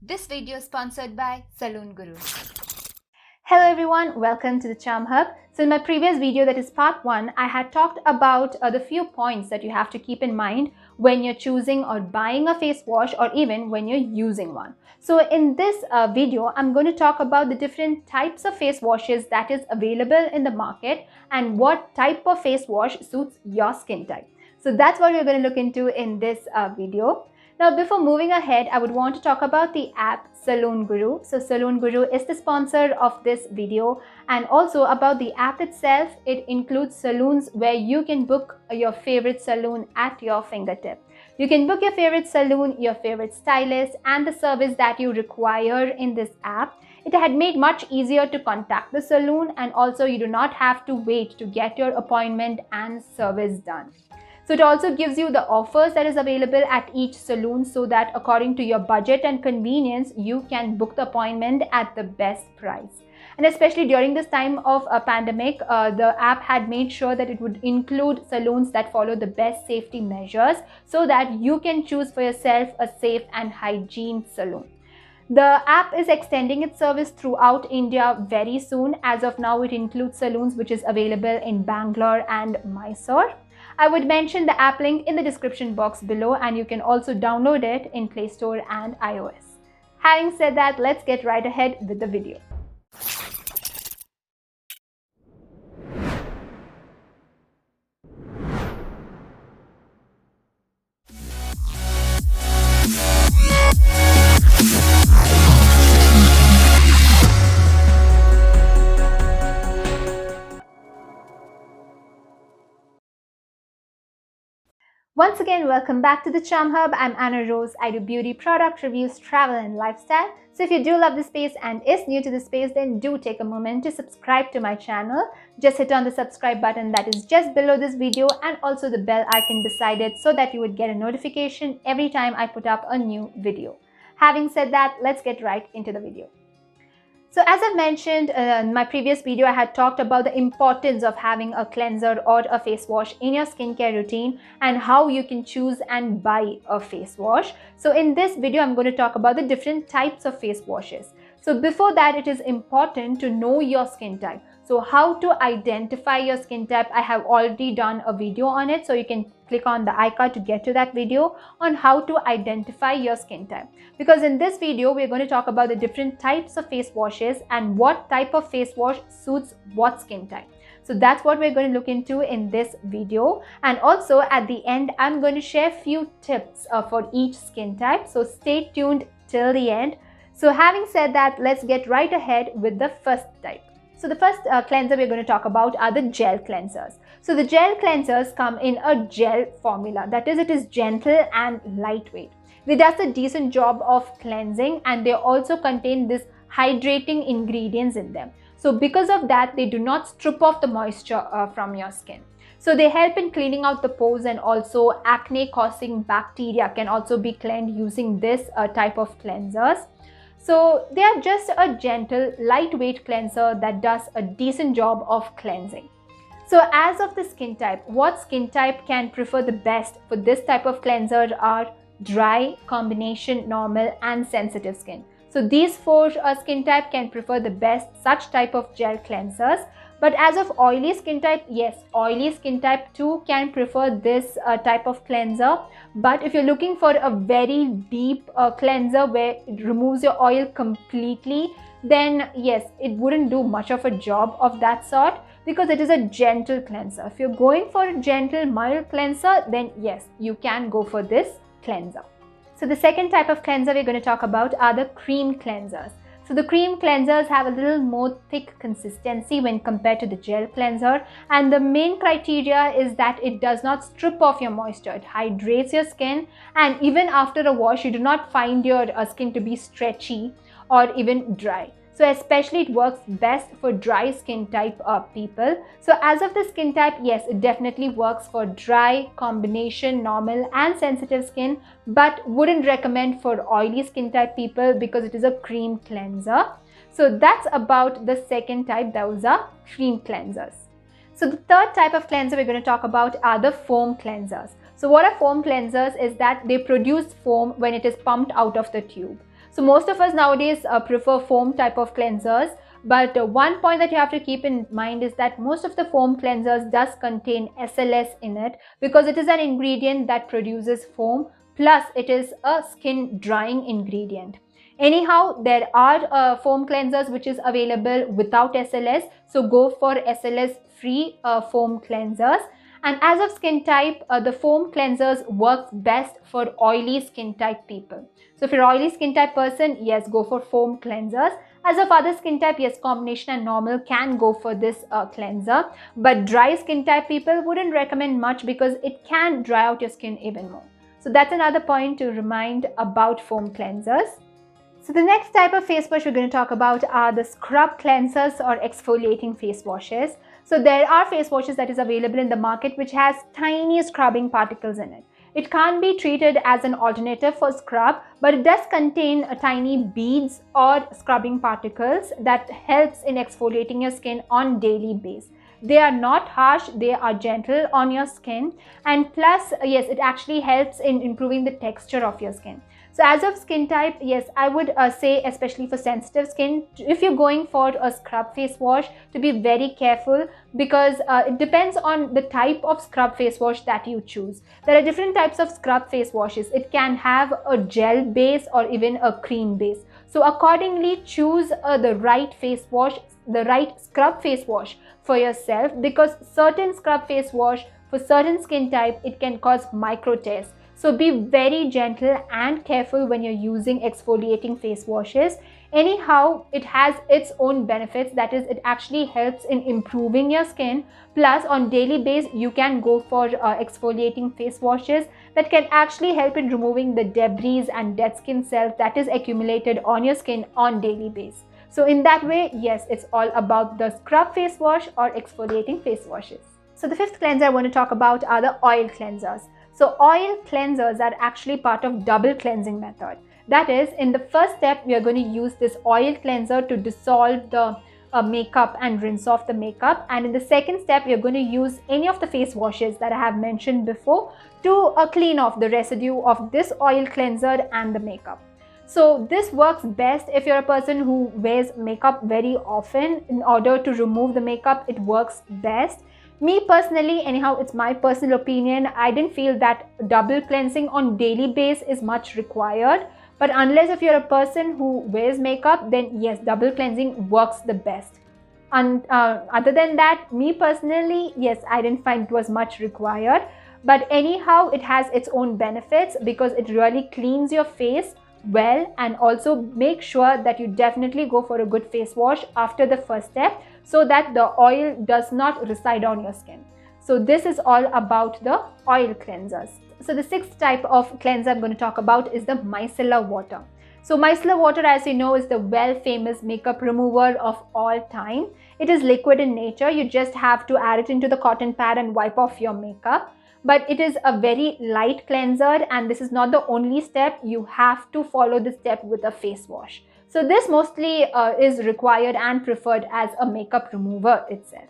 This video is sponsored by Saloon Guru. Hello everyone, welcome to the Charm Hub. So in my previous video, that is part 1, I had talked about the few points that you have to keep in mind when you're choosing or buying a face wash or even when you're using one. So in this video, I'm going to talk about the different types of face washes that is available in the market and what type of face wash suits your skin type. So that's what we're going to look into in this video. Now, before moving ahead, I would want to talk about the app Saloon Guru. So Saloon Guru is the sponsor of this video, and also about the app itself. It includes saloons where you can book your favorite saloon at your fingertip. You can book your favorite saloon, your favorite stylist, and the service that you require in this app. It had made much easier to contact the saloon, and also you do not have to wait to get your appointment and service done. So it also gives you the offers that is available at each saloon so that according to your budget and convenience, you can book the appointment at the best price. And especially during this time of a pandemic, the app had made sure that it would include saloons that follow the best safety measures so that you can choose for yourself a safe and hygiene saloon. The app is extending its service throughout India very soon. As of now, it includes saloons which is available in Bangalore and Mysore. I would mention the app link in the description box below, and you can also download it in Play Store and iOS. Having said that, let's get right ahead with the video. Once again, welcome back to the Charm Hub. I'm Anna Rose. I do beauty, product reviews, travel and lifestyle. So if you do love this space and is new to the space, then do take a moment to subscribe to my channel. Just hit on the subscribe button that is just below this video and also the bell icon beside it so that you would get a notification every time I put up a new video. Having said that, let's get right into the video. So as I've mentioned in my previous video, I had talked about the importance of having a cleanser or a face wash in your skincare routine and how you can choose and buy a face wash. So in this video, I'm going to talk about the different types of face washes. So before that, it is important to know your skin type. So how to identify your skin type, I have already done a video on it. So you can click on the icon to get to that video on how to identify your skin type. Because in this video, we're going to talk about the different types of face washes and what type of face wash suits what skin type. So that's what we're going to look into in this video. And also at the end, I'm going to share a few tips for each skin type. So stay tuned till the end. So having said that, let's get right ahead with the first type. So the first cleanser we're going to talk about are the gel cleansers. So the gel cleansers come in a gel formula. That is, it is gentle and lightweight. They does a decent job of cleansing, and they also contain this hydrating ingredients in them. So because of that, they do not strip off the moisture from your skin. So they help in cleaning out the pores, and also acne causing bacteria can also be cleansed using this type of cleansers. So they are just a gentle, lightweight cleanser that does a decent job of cleansing. So as of the skin type, what skin type can prefer the best for this type of cleanser are dry, combination, normal and sensitive skin. So these four skin type can prefer the best such type of gel cleansers. But as of oily skin type, yes, oily skin type too can prefer this type of cleanser. But if you're looking for a very deep cleanser where it removes your oil completely, then yes, it wouldn't do much of a job of that sort because it is a gentle cleanser. If you're going for a gentle, mild cleanser, then yes, you can go for this cleanser. So the second type of cleanser we're going to talk about are the cream cleansers. So the cream cleansers have a little more thick consistency when compared to the gel cleanser, and the main criteria is that it does not strip off your moisture. It hydrates your skin, and even after a wash you do not find your skin to be stretchy or even dry. So especially it works best for dry skin type people. So as of the skin type, yes, it definitely works for dry, combination, normal and sensitive skin, but wouldn't recommend for oily skin type people because it is a cream cleanser. So that's about the second type, those are cream cleansers. So the third type of cleanser we're going to talk about are the foam cleansers. So what are foam cleansers is that they produce foam when it is pumped out of the tube. So most of us nowadays prefer foam type of cleansers. But one point that you have to keep in mind is that most of the foam cleansers does contain SLS in it, because it is an ingredient that produces foam, plus it is a skin drying ingredient. Anyhow, there are foam cleansers which is available without SLS, so go for SLS free foam cleansers. And as of skin type, the foam cleansers works best for oily skin type people. So if you're an oily skin type person, yes, go for foam cleansers. As of other skin type, yes, combination and normal can go for this cleanser. But dry skin type people wouldn't recommend much, because it can dry out your skin even more. So that's another point to remind about foam cleansers. So the next type of face wash we're going to talk about are the scrub cleansers or exfoliating face washes. So there are face washes that is available in the market which has tiny scrubbing particles in it. It can't be treated as an alternative for scrub, but it does contain tiny beads or scrubbing particles that helps in exfoliating your skin on daily basis. They are not harsh, they are gentle on your skin, and plus, yes, it actually helps in improving the texture of your skin. So as of skin type, yes, I would say, especially for sensitive skin, if you're going for a scrub face wash, to be very careful, because it depends on the type of scrub face wash that you choose. There are different types of scrub face washes. It can have a gel base or even a cream base. So accordingly, choose the right face wash, the right scrub face wash for yourself, because certain scrub face wash for certain skin type, it can cause micro tears. So be very gentle and careful when you're using exfoliating face washes. Anyhow, it has its own benefits. That is, it actually helps in improving your skin. Plus, on daily basis, you can go for exfoliating face washes that can actually help in removing the debris and dead skin cells that is accumulated on your skin on daily basis. So in that way, yes, it's all about the scrub face wash or exfoliating face washes. So the fifth cleanser I want to talk about are the oil cleansers. So oil cleansers are actually part of double cleansing method. That is, in the first step, we are going to use this oil cleanser to dissolve the makeup and rinse off the makeup. And in the second step, we are going to use any of the face washes that I have mentioned before to clean off the residue of this oil cleanser and the makeup. So this works best if you're a person who wears makeup very often. In order to remove the makeup, it works best. Me personally, anyhow, it's my personal opinion, I didn't feel that double cleansing on daily basis is much required. But unless if you're a person who wears makeup, then yes, double cleansing works the best. And other than that, me personally, yes, I didn't find it was much required. But anyhow, it has its own benefits because it really cleans your face well, and also make sure that you definitely go for a good face wash after the first step, so that the oil does not reside on your skin. So this is all about the oil cleansers. So the sixth type of cleanser I'm going to talk about is the micellar water. So micellar water, as you know, is the famous makeup remover of all time. It is liquid in nature. You just have to add it into the cotton pad and wipe off your makeup. But it is a very light cleanser, and this is not the only step. You have to follow this step with a face wash. So this mostly is required and preferred as a makeup remover itself.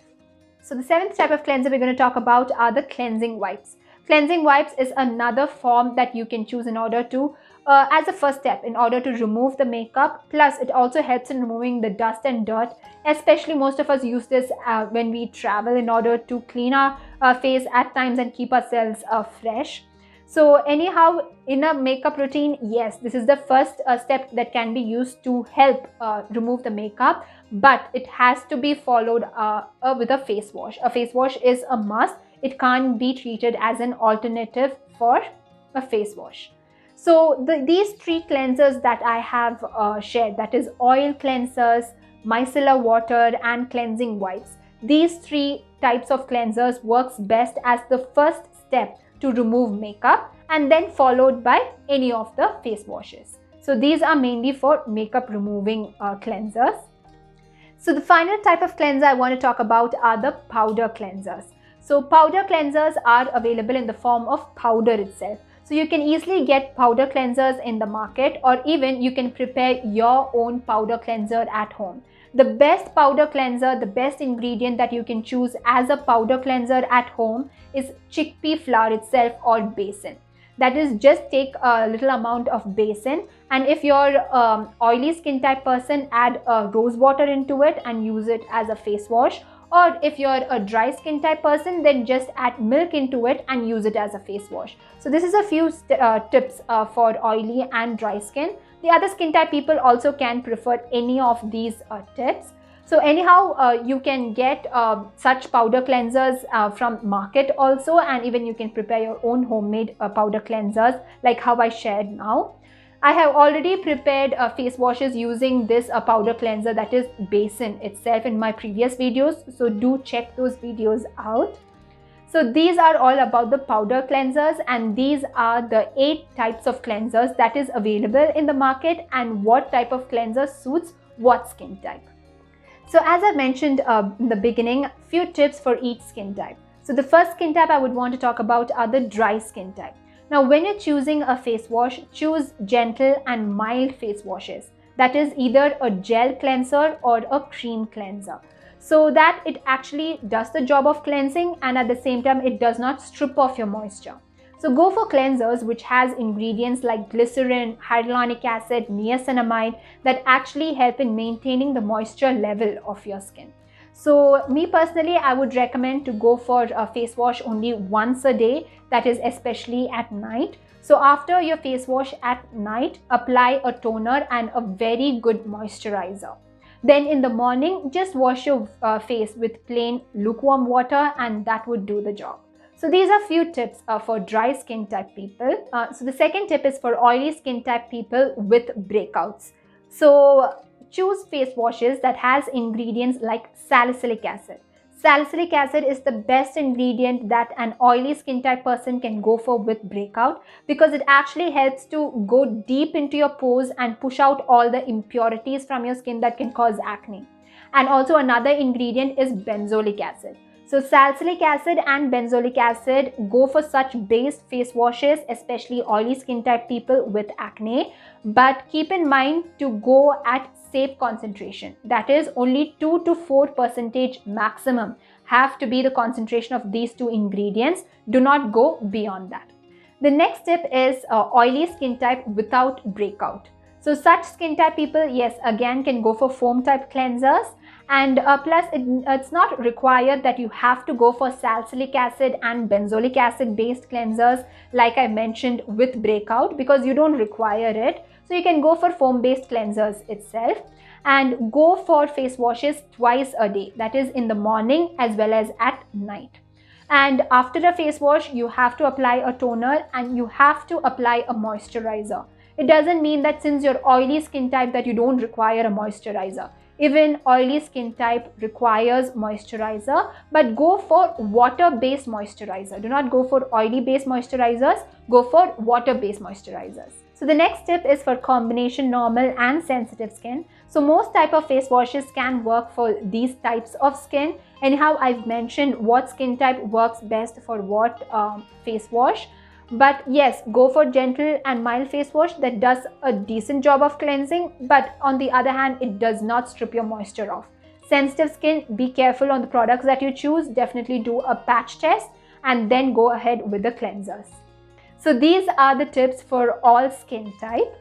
So the seventh type of cleanser we're going to talk about are the cleansing wipes. Cleansing wipes is another form that you can choose in order to, as a first step, in order to remove the makeup. Plus, it also helps in removing the dust and dirt. Especially most of us use this when we travel in order to clean our face at times and keep ourselves fresh. So anyhow, in a makeup routine, yes, this is the first step that can be used to help remove the makeup, but it has to be followed with a face wash. A face wash is a must. It can't be treated as an alternative for a face wash. So these three cleansers that I have shared, that is oil cleansers, micellar water and cleansing wipes. These three types of cleansers works best as the first step to remove makeup, and then followed by any of the face washes. So these are mainly for makeup removing cleansers. So the final type of cleanser I want to talk about are the powder cleansers. So powder cleansers are available in the form of powder itself. So you can easily get powder cleansers in the market, or even you can prepare your own powder cleanser at home. The best powder cleanser, the best ingredient that you can choose as a powder cleanser at home is chickpea flour itself or besan. That is, just take a little amount of besan And if you're oily skin type person, add rose water into it and use it as a face wash. Or if you're a dry skin type person, then just add milk into it and use it as a face wash. So this is a few tips for oily and dry skin. The other skin type people also can prefer any of these tips. So anyhow, you can get such powder cleansers from market also, and even you can prepare your own homemade powder cleansers like how I shared now. I have already prepared face washes using this powder cleanser, that is basin itself, in my previous videos. So do check those videos out. So these are all about the powder cleansers, and these are the 8 types of cleansers that is available in the market and what type of cleanser suits what skin type. So as I mentioned in the beginning, few tips for each skin type. So the first skin type I would want to talk about are the dry skin type. Now when you're choosing a face wash, choose gentle and mild face washes. That is either a gel cleanser or a cream cleanser, so that it actually does the job of cleansing and at the same time it does not strip off your moisture. So go for cleansers which has ingredients like glycerin, hyaluronic acid, niacinamide that actually help in maintaining the moisture level of your skin. So me personally, I would recommend to go for a face wash only once a day, that is especially at night. So after your face wash at night, apply a toner and a very good moisturizer. Then in the morning, just wash your face with plain lukewarm water and that would do the job. So these are few tips for dry skin type people. So the second tip is for oily skin type people with breakouts. So choose face washes that has ingredients like salicylic acid. Salicylic acid is the best ingredient that an oily skin type person can go for with breakout, because it actually helps to go deep into your pores and push out all the impurities from your skin that can cause acne. And also another ingredient is benzoic acid. So salicylic acid and benzoic acid go for such based face washes, especially oily skin type people with acne. But keep in mind to go at safe concentration. That is only 2 to 4% maximum have to be the concentration of these two ingredients. Do not go beyond that. The next tip is oily skin type without breakout. So such skin type people, yes, again can go for foam type cleansers. And plus it's not required that you have to go for salicylic acid and benzoic acid based cleansers like I mentioned with breakout, because you don't require it. So you can go for foam based cleansers itself and go for face washes twice a day, that is in the morning as well as at night. And after a face wash, you have to apply a toner and you have to apply a moisturizer. It doesn't mean that since you're oily skin type that you don't require a moisturizer. Even oily skin type requires moisturizer, but go for water-based moisturizer. Do not go for oily-based moisturizers, go for water-based moisturizers. So the next tip is for combination normal and sensitive skin. So most type of face washes can work for these types of skin. Anyhow, I've mentioned what skin type works best for what face wash. But yes, go for gentle and mild face wash that does a decent job of cleansing, but on the other hand, it does not strip your moisture off. Sensitive skin, be careful on the products that you choose. Definitely do a patch test and then go ahead with the cleansers. So these are the tips for all skin type.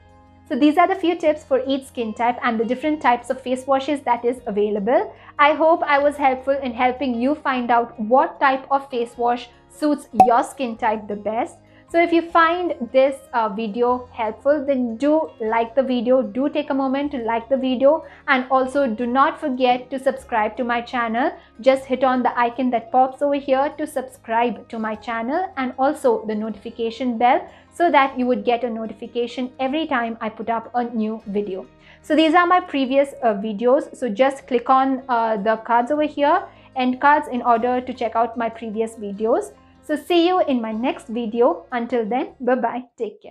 So these are the few tips for each skin type and the different types of face washes that is available. I hope I was helpful in helping you find out what type of face wash suits your skin type the best. So if you find this video helpful, then do like the video, do take a moment to like the video, and also do not forget to subscribe to my channel. Just hit on the icon that pops over here to subscribe to my channel and also the notification bell so that you would get a notification every time I put up a new video. So these are my previous videos. So just click on the cards over here, end cards, in order to check out my previous videos. So see you in my next video. Until then, bye-bye. Take care.